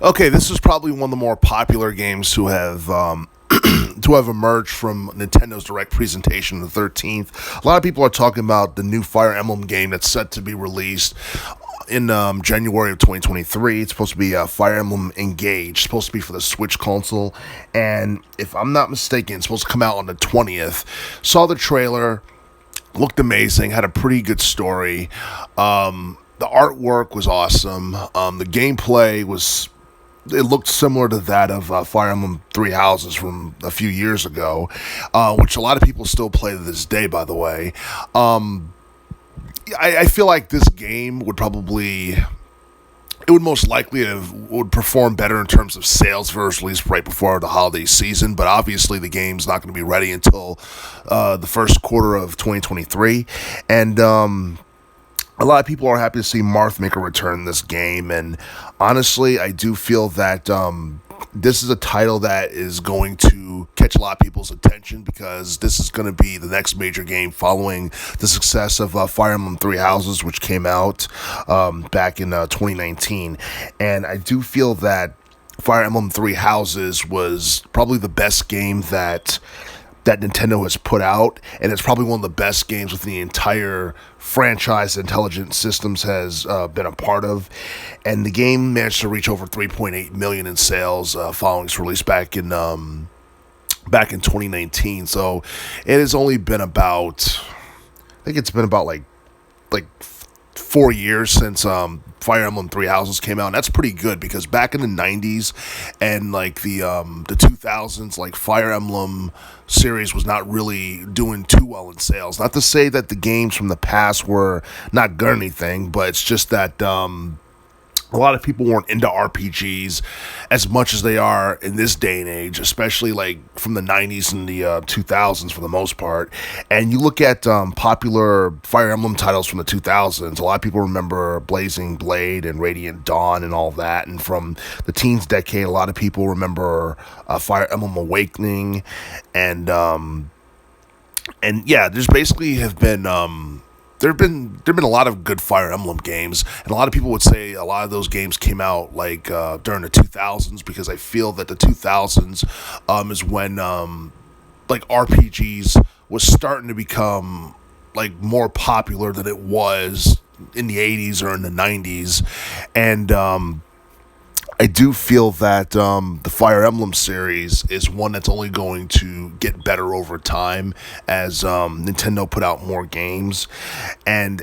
Okay, this is probably one of the more popular games to have to have emerged from Nintendo's direct presentation on the 13th. A lot of people are talking about the new Fire Emblem game that's set to be released in January of 2023. It's supposed to be Fire Emblem Engage. It's supposed to be for the Switch console, and if I'm not mistaken, it's supposed to come out on the 20th. Saw the trailer, looked amazing, had a pretty good story. The artwork was awesome. The gameplay was. It looked similar to that of Fire Emblem Three Houses from a few years ago, which a lot of people still play to this day, by the way. I feel like this game it would most likely would perform better in terms of sales if it was released right before the holiday season, but obviously the game's not going to be ready until the first quarter of 2023, and a lot of people are happy to see Marth make a return in this game, and honestly, I do feel that this is a title that is going to catch a lot of people's attention because this is going to be the next major game following the success of Fire Emblem Three Houses, which came out back in 2019, and I do feel that Fire Emblem Three Houses was probably the best game that Nintendo has put out, and it's probably one of the best games within the entire franchise Intelligent Systems has been a part of. And the game managed to reach over 3.8 million in sales following its release back in 2019. So it has only been about, I think it's been about like 4 years since Fire Emblem Three Houses came out, and that's pretty good because back in the 90s and like the 2000s, like Fire Emblem series was not really doing too well in sales. Not to say that the games from the past were not good or anything, but it's just that a lot of people weren't into RPGs as much as they are in this day and age, especially like from the 90s and the 2000s for the most part. And you look at popular Fire Emblem titles from the 2000s, a lot of people remember Blazing Blade and Radiant Dawn and all that. And from the teens decade, a lot of people remember Fire Emblem Awakening. And yeah, there's basically have been there've been a lot of good Fire Emblem games, and a lot of people would say a lot of those games came out like during the 2000s, because I feel that the 2000s is when like RPGs was starting to become like more popular than it was in the 80s or in the 90s, and I do feel that the Fire Emblem series is one that's only going to get better over time as Nintendo put out more games. And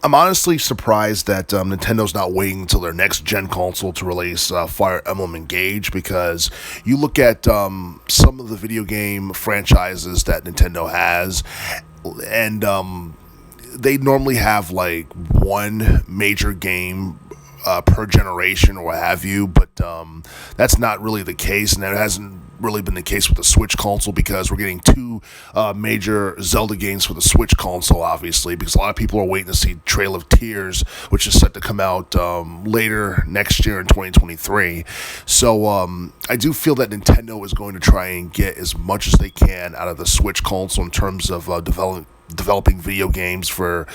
I'm honestly surprised that Nintendo's not waiting until their next gen console to release Fire Emblem Engage, because you look at some of the video game franchises that Nintendo has, and they normally have like one major game per generation or what have you, but that's not really the case, and that hasn't really been the case with the Switch console, because we're getting two major Zelda games for the Switch console, obviously, because a lot of people are waiting to see Trail of Tears, which is set to come out later next year in 2023. So I do feel that Nintendo is going to try and get as much as they can out of the Switch console in terms of developing video games for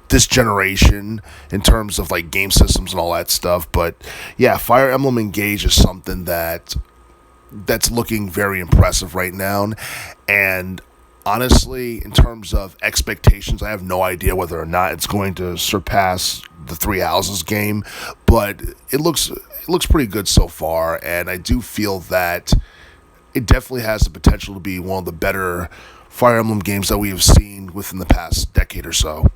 this generation in terms of like game systems and all that stuff. But yeah, Fire Emblem Engage is something that's looking very impressive right now, and honestly, in terms of expectations, I have no idea whether or not it's going to surpass the Three Houses game, but it looks pretty good so far, and I do feel that it definitely has the potential to be one of the better Fire Emblem games that we have seen within the past decade or so.